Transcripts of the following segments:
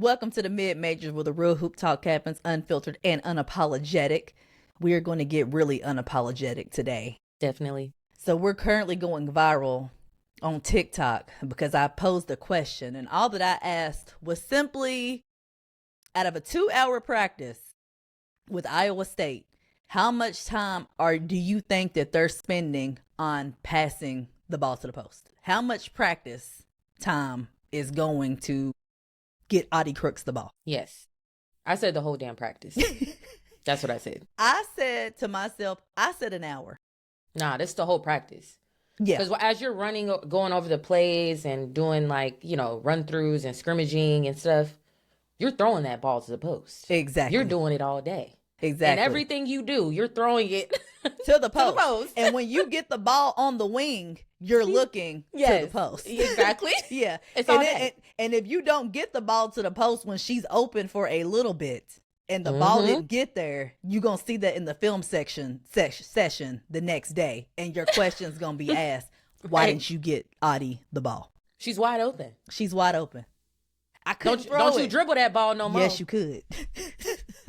Welcome to the MidMajors, where the real hoop talk happens, unfiltered and unapologetic. We are going to get really unapologetic today. Definitely. So we're currently going viral on TikTok because I posed a question, and all that I asked was simply, out of a 2-hour practice with Iowa State, how much time do you think that they're spending on passing the ball to the post? How much practice time is going to get Adi Crooks the ball? Yes. I said the whole damn practice. That's what I said. I said to myself, I said an hour. Nah, that's the whole practice. Yeah. Because as you're running, going over the plays and doing run-throughs and scrimmaging and stuff, you're throwing that ball to the post. Exactly. You're doing it all day. Exactly. And everything you do, you're throwing it to the post. And when you get the ball on the wing, you're looking to the post. Exactly. Yeah. It's all day. And if you don't get the ball to the post when she's open for a little bit and the ball didn't get there, you're going to see that in the film session the next day. And your question's going to be asked, why didn't you get Adi the ball? She's wide open. She's wide open. I couldn't throw it. Don't you dribble that ball no more. Yes, you could.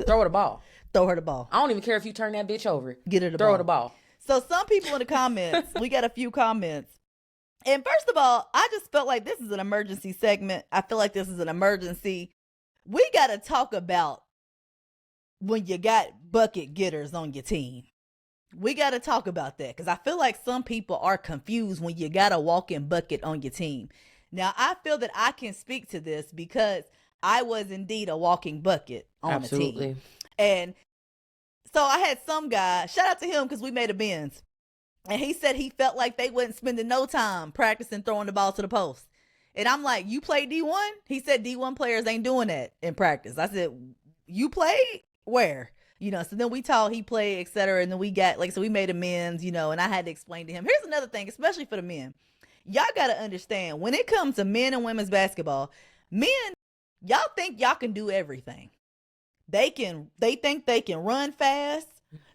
Throw her the ball. Throw her the ball. I don't even care if you turn that bitch over. Get her the ball. Throw her the ball. So some people in the comments, we got a few comments. And first of all, I just felt like this is an emergency segment. I feel like this is an emergency. We got to talk about when you got bucket getters on your team. We got to talk about that because I feel like some people are confused when you got a walk-in bucket on your team. Now, I feel that I can speak to this because I was indeed a walking bucket on the team. And so I had some guy, shout out to him because we made amends. And he said he felt like they wasn't spending no time practicing throwing the ball to the post. And I'm like, you play D1? He said D1 players ain't doing that in practice. I said, you played? Where? So then we talked, he played, et cetera. And then we got, so we made amends, and I had to explain to him. Here's another thing, especially for the men. Y'all got to understand, when it comes to men and women's basketball, men, y'all think y'all can do everything. They think they can run fast.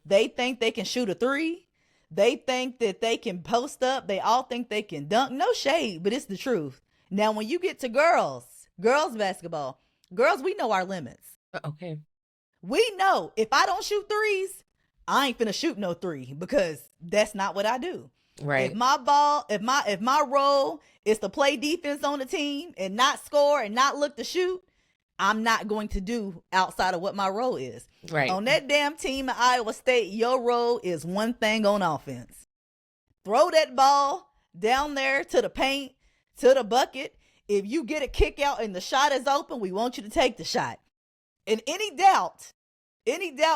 They think they can shoot a three. They think that they can post up. They all think they can dunk. No shade, but it's the truth. Now, when you get to girls basketball, girls, we know our limits. Okay. We know if I don't shoot threes, I ain't finna shoot no three because that's not what I do. Right. If my role is to play defense on the team and not score and not look to shoot, I'm not going to do outside of what my role is. Right. On that damn team at Iowa State, your role is one thing on offense. Throw that ball down there to the paint, to the bucket. If you get a kick out and the shot is open, we want you to take the shot. And any doubt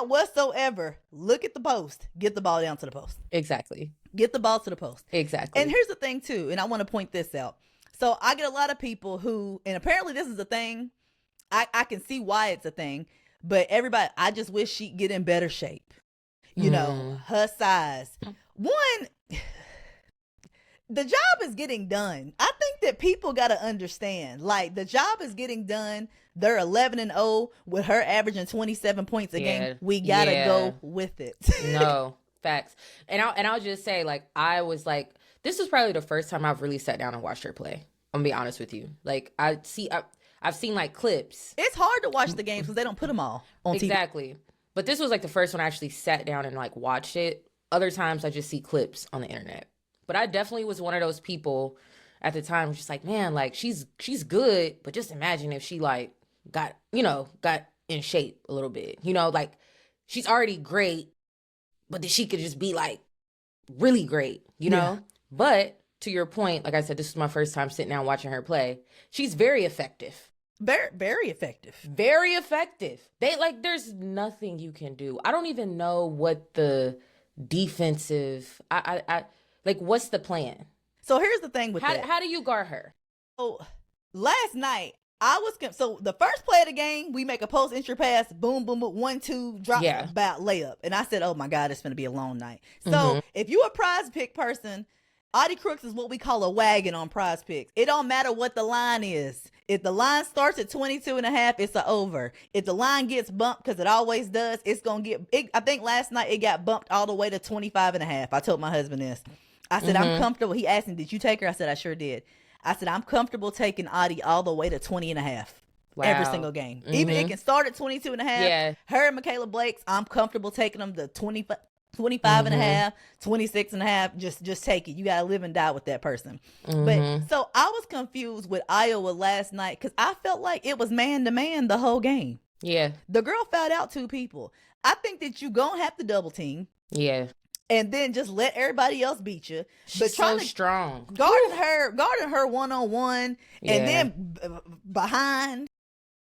whatsoever, look at the post. Get the ball down to the post. Exactly. Get the ball to the post. Exactly. And here's the thing, too, and I want to point this out. So I get a lot of people who, and apparently this is a thing, I can see why it's a thing, but everybody, I just wish she'd get in better shape. Her size. One, the job is getting done. I think that people got to understand, the job is getting done. They're 11-0 with her averaging 27 points a game. We got to go with it. No, facts. And I'll just say, I was this is probably the first time I've really sat down and watched her play. I'm going to be honest with you. I've seen clips. It's hard to watch the games because they don't put them all on TV. Exactly. But this was the first one I actually sat down and watched it. Other times I just see clips on the internet. But I definitely was one of those people at the time who's just man, she's good, but just imagine if she got in shape a little bit. She's already great, but that she could just be really great, you know? But to your point, like I said, this is my first time sitting down watching her play. She's very effective. Very, very effective. Very effective. There's nothing you can do. I don't even know what the defensive, what's the plan? So here's the thing with that. How do you guard her? So last night, so the first play of the game, we make a post entry pass, boom, boom, boom, 1-2, drop about layup. And I said, oh my God, it's going to be a long night. So if you a prize pick person, Adi Crooks is what we call a wagon on prize picks. It don't matter what the line is. If the line starts at 22.5, it's a over. If the line gets bumped, because it always does, it's going to get, I think last night it got bumped all the way to 25.5. I told my husband this. I said, I'm comfortable. He asked me, did you take her? I said, I sure did. I said, I'm comfortable taking Adi all the way to 20.5. every Wow. single game. Even it can start at 22 and a half. Yeah. Her and Michaela Blake's, I'm comfortable taking them to 25 and a half, 26 and a half. Just take it. You got to live and die with that person. But so I was confused with Iowa last night because I felt like it was man to man the whole game. Yeah. The girl fouled out 2 people. I think that you going to have to double team. Yeah. And then just let everybody else beat you. She's so strong. Guarding her one-on-one, and then behind.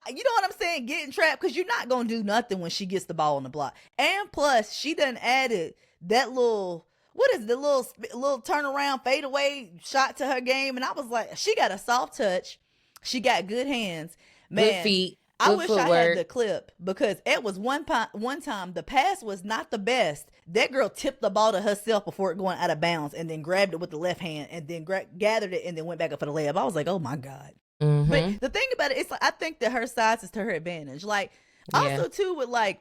You know what I'm saying? Getting trapped because you're not going to do nothing when she gets the ball on the block. And plus, she done added that little, what is it, the little turnaround fadeaway shot to her game. And I was like, she got a soft touch. She got good hands. Man, Good feet. I Good wish footwork. I had the clip because it was one time the pass was not the best. That girl tipped the ball to herself before it going out of bounds and then grabbed it with the left hand and then gathered it and then went back up for the layup. I was like, oh my God. But the thing about it, it's like I think that her size is to her advantage. Like also too with like,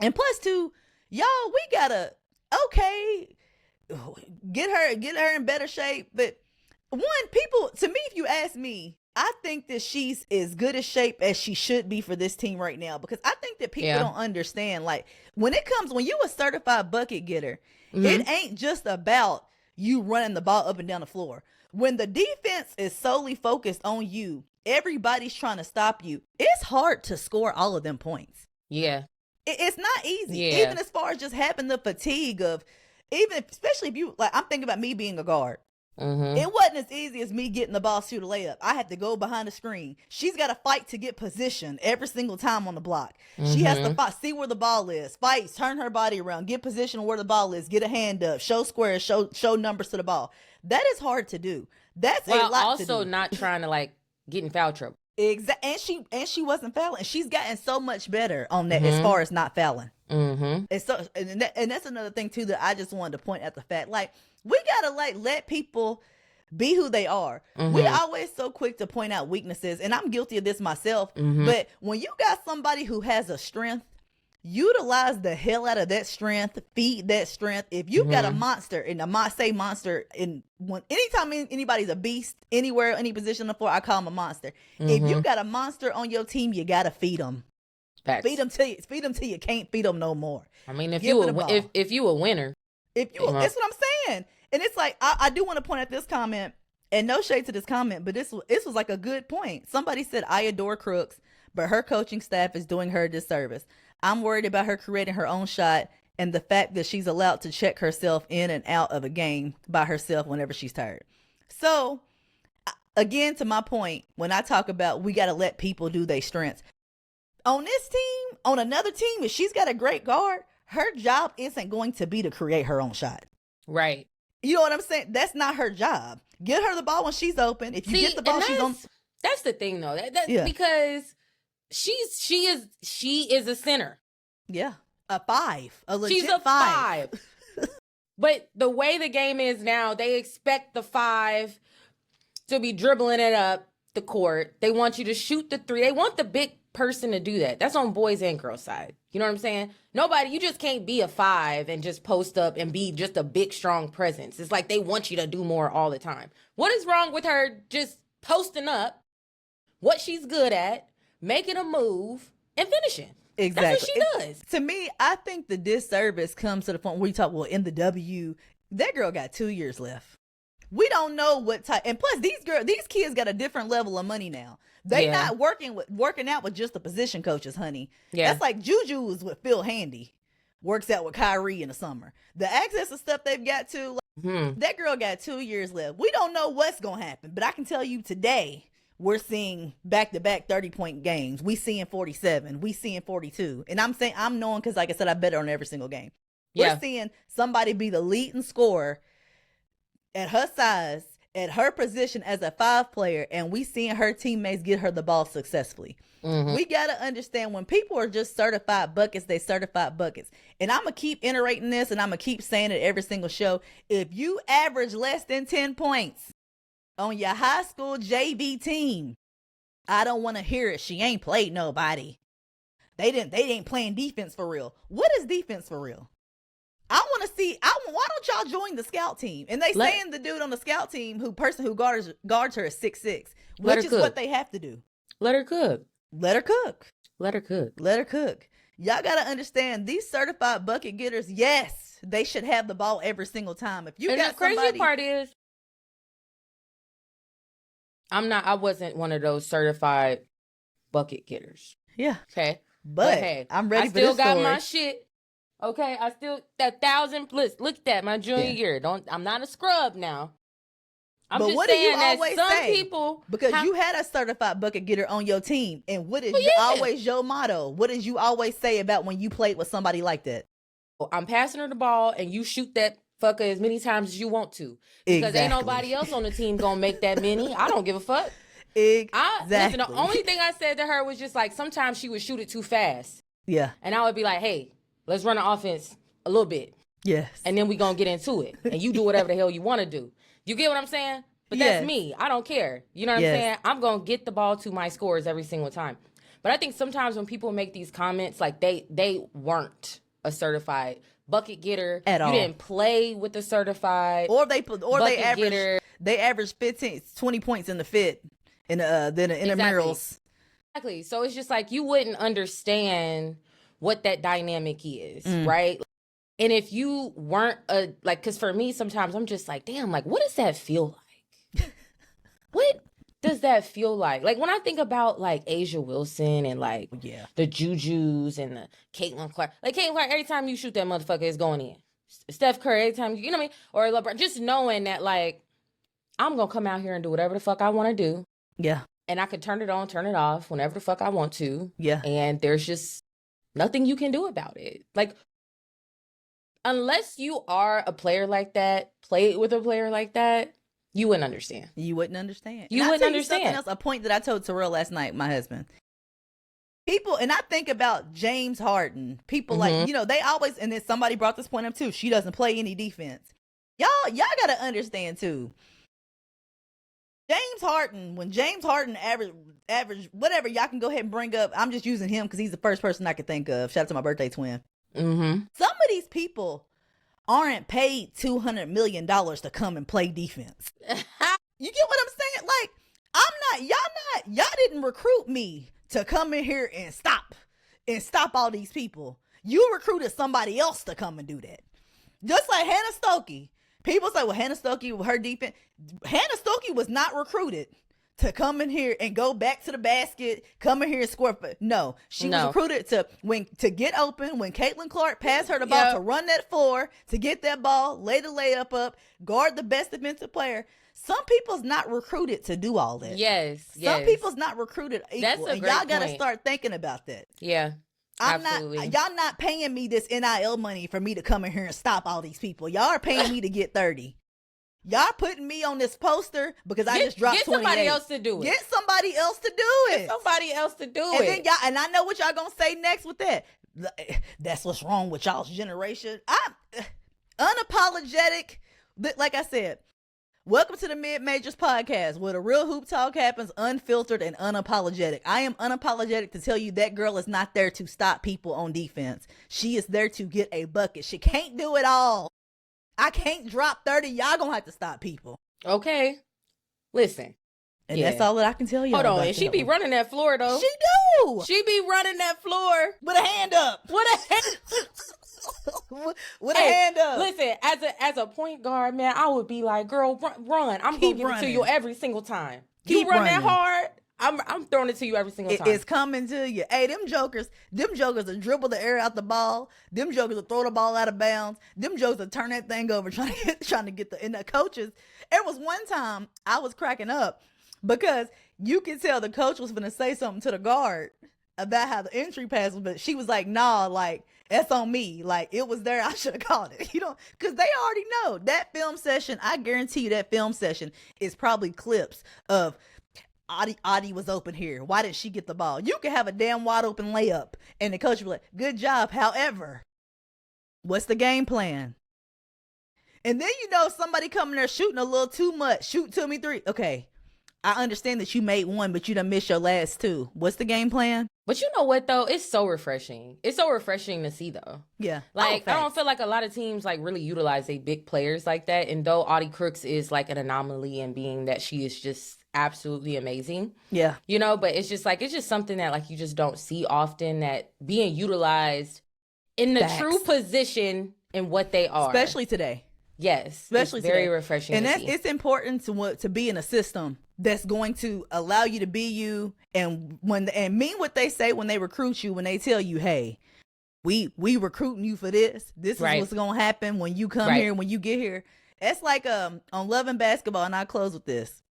and plus too, y'all, we gotta get her in better shape. But one, people, to me, if you ask me, I think that she's as good a shape as she should be for this team right now because I think that people don't understand. Like when you a certified bucket getter, it ain't just about you running the ball up and down the floor. When the defense is solely focused on you, everybody's trying to stop you. It's hard to score all of them points. Yeah. It's not easy. Yeah. Even as far as just having the fatigue of, especially if you, like, I'm thinking about me being a guard. It wasn't as easy as me getting the ball, shoot a layup. I had to go behind the screen. She's got to fight to get position every single time on the block. She has to fight, see where the ball is, fight, turn her body around, get position where the ball is, get a hand up, show squares, show numbers to the ball. That is hard to do. That's a lot to do. Also not trying to like get in foul trouble. Exactly, and she wasn't fouling. She's gotten so much better on that as far as not fouling. And so, and that's another thing too that I just wanted to point at the fact, like we gotta like let people be who they are. We always so quick to point out weaknesses, and I'm guilty of this myself. But when you got somebody who has a strength, utilize the hell out of that strength, feed that strength. If you've got a monster, and monster, anytime anybody's a beast, anywhere, any position on the floor, I call them a monster. If you got a monster on your team, you gotta feed them. Facts. Feed them till you can't feed them no more. I mean, if you a winner, that's what I'm saying. And it's like I do want to point at this comment, and no shade to this comment, but this was like a good point. Somebody said, I adore Crooks, but her coaching staff is doing her a disservice. I'm worried about her creating her own shot and the fact that she's allowed to check herself in and out of a game by herself whenever she's tired. So, again, to my point, when I talk about we got to let people do their strengths, on this team, on another team, if she's got a great guard, her job isn't going to be to create her own shot. right? You know what I'm saying? That's not her job. Get her the ball when she's open. If you get the ball, she's on. That's the thing, though. Because she is a center. Yeah, a 5, a legit She's a 5. But the way the game is now, they expect the 5 to be dribbling it up the court. They want you to shoot the 3. They want the big person to do that. That's on boys and girls side. You know what I'm saying? You just can't be a 5 and just post up and be just a big, strong presence. It's like they want you to do more all the time. What is wrong with her just posting what she's good at, making a move, and finishing? Exactly. That's what she does. To me, I think the disservice comes to the point where you talk, well, in the W, that girl got 2 years left. We don't know what type, and plus these kids got a different level of money now. They not working out with just the position coaches, honey. Yeah. That's like Juju is with Phil Handy. Works out with Kyrie in the summer. The access and stuff they've got to, that girl got 2 years left. We don't know what's going to happen, but I can tell you today, we're seeing back-to-back 30-point games. We seeing 47. We seeing 42. And I'm knowing because, like I said, I bet her on every single game. We're seeing somebody be the leading scorer at her size, at her position as a 5 player, and we seeing her teammates get her the ball successfully. We got to understand when people are just certified buckets, they certified buckets. And I'm going to keep iterating this, and I'm going to keep saying it every single show. If you average less than 10 points on your high school JV team, I don't want to hear it. She ain't played nobody. They ain't playing defense for real. What is defense for real? I want to see. Why don't y'all join the scout team? And they saying the dude on the scout team who guards her is 6'6", which is what they have to do. Let her cook. Let her cook. Let her cook. Let her cook. Y'all got to understand, these certified bucket getters, yes, they should have the ball every single time. If you And got the crazy somebody... part is, I wasn't one of those certified bucket getters. Yeah. Okay. But hey, I'm ready for this this story. I still got my shit. Okay. I still, that 1,000, look at that, my junior year. I'm not a scrub now. I'm but just what do you saying that always some say? people... Because you had a certified bucket getter on your team. And what is always your motto? What did you always say about when you played with somebody like that? I'm passing her the ball and you shoot that fucker as many times as you want to. Because ain't nobody else on the team gonna make that many. I don't give a fuck. Exactly. Listen, the only thing I said to her was just like, sometimes she would shoot it too fast. Yeah. And I would be like, hey, let's run the offense a little bit. Yes. And then we gonna get into it. And you do whatever the hell you want to do. You get what I'm saying? But that's me. I don't care. You know what I'm saying? I'm going to get the ball to my scores every single time. But I think sometimes when people make these comments, like they weren't a certified bucket getter at all. You didn't play with the certified they average 20 points in the fit in the intramurals. Exactly. So it's just like you wouldn't understand what that dynamic is, right? And if you weren't because for me sometimes I'm just like, damn, like what does that feel like? What does that feel like? Like when I think about like Asia Wilson and like the Jujus and the Caitlin Clark. Like Caitlin Clark, every time you shoot that motherfucker, it's going in. Steph Curry, every time you know what I mean? Or LeBron, just knowing that like I'm gonna come out here and do whatever the fuck I want to do. Yeah. And I can turn it on, turn it off whenever the fuck I want to. Yeah. And there's just nothing you can do about it. Like unless you are a player like that, played with a player like that, you wouldn't understand. You wouldn't understand. You wouldn't understand. Something else, a point that I told Terrell last night, my husband. People, and I think about James Harden. People like, they always, and then somebody brought this point up too. She doesn't play any defense. Y'all got to understand too. James Harden, when James Harden average, whatever, y'all can go ahead and bring up. I'm just using him because he's the first person I could think of. Shout out to my birthday twin. Mm-hmm. Some of these people aren't paid $200 million to come and play defense. You get what I'm saying? Like, y'all didn't recruit me to come in here and stop all these people. You recruited somebody else to come and do that. Just like Hannah Stokey. People say, well, Hannah Stokey with her defense. Hannah Stokey was not recruited to come in here and go back to the basket, come in here and score. No, she was recruited to get open when Caitlin Clark passed her the ball to run that floor, to get that ball, lay the layup up, guard the best defensive player. Some people's not recruited to do all that. Yes. Some people's not recruited equal. That's a and great y'all got to point. start thinking about that. Yeah. Absolutely. Y'all not paying me this NIL money for me to come in here and stop all these people. Y'all are paying me to get 30. Y'all putting me on this poster because I just dropped 28. Get somebody else to do it. Get somebody else to do it. Get somebody else to do and it. Then y'all, and I know what y'all gonna say next with that. That's what's wrong with y'all's generation. I'm unapologetic. Like I said, welcome to the MidMajors podcast, where the real hoop talk happens, unfiltered and unapologetic. I am unapologetic to tell you that girl is not there to stop people on defense. She is there to get a bucket. She can't do it all. I can't drop 30. Y'all gonna have to stop people. Okay. Listen. And that's all that I can tell you. Hold on. And she be running that floor, though. She do. She be running that floor. With a hand up. With a hand With a hand up. Listen, as a point guard, man, I would be like, girl, run. I'm going to give it to you every single time. You run that hard, I'm throwing it to you every single time. It's coming to you. Hey, them jokers will dribble the air out the ball. Them jokers will throw the ball out of bounds. Them jokers will turn that thing over trying to get the, and the coaches. It was one time I was cracking up because you could tell the coach was going to say something to the guard about how the entry pass was, but she was like, nah, like, that's on me. Like, it was there. I should have called it. You know, because they already know that film session. I guarantee you that film session is probably clips of Adi was open here. Why didn't she get the ball? You can have a damn wide open layup and the coach will be like, good job. However, what's the game plan? And then, somebody coming there shooting a little too much. Shoot 2-me-3. Okay. I understand that you made one, but you done missed your last two. What's the game plan? But you know what, though? It's so refreshing. It's so refreshing to see, though. Yeah. Like, I don't feel like a lot of teams, like, really utilize their big players like that. And though Adi Crooks is, like, an anomaly in being that she is just absolutely amazing. Yeah. You know, but it's just something that like you just don't see often, that being utilized in the Facts. true position in what they are. Especially today. Yes. Especially it's very today. refreshing. And to that's see. it's important to be in a system that's going to allow you to be you, and mean what they say when they recruit you, when they tell you, hey, we recruiting you for this. This is Right. what's gonna happen when you come Right. here, when you get here. It's like on Love and Basketball, and I'll close with this.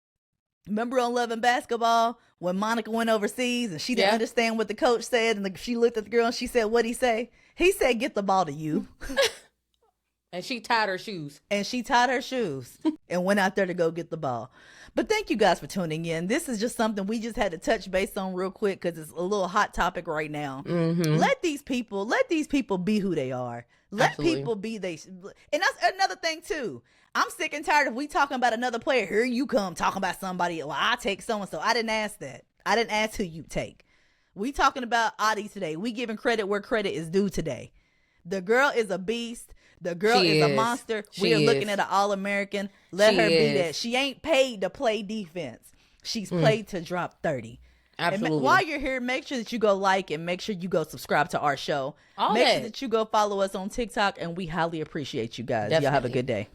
Remember on Love and Basketball when Monica went overseas and she didn't Yeah. understand what the coach said, and she looked at the girl and she said, what'd he say? He said, get the ball to you. And she tied her shoes. And she tied her shoes and went out there to go get the ball. But thank you guys for tuning in. This is just something we just had to touch base on real quick because it's a little hot topic right now. Mm-hmm. Let these people be who they are. Let Absolutely. people be they. And that's another thing too. I'm sick and tired of we talking about another player. Here you come talking about somebody. Well, I take so and so. I didn't ask that. I didn't ask who you take. We talking about Adi today. We giving credit where credit is due today. The girl is a beast. The girl She is a is. monster. She We are looking is. at an All-American. Let She her be is. that. She ain't paid to play defense. She's played to drop 30. Absolutely. And while you're here, make sure that you go like and make sure you go subscribe to our show. All make that. sure that you go follow us on TikTok, and we highly appreciate you guys. Y'all have a Definitely. good day.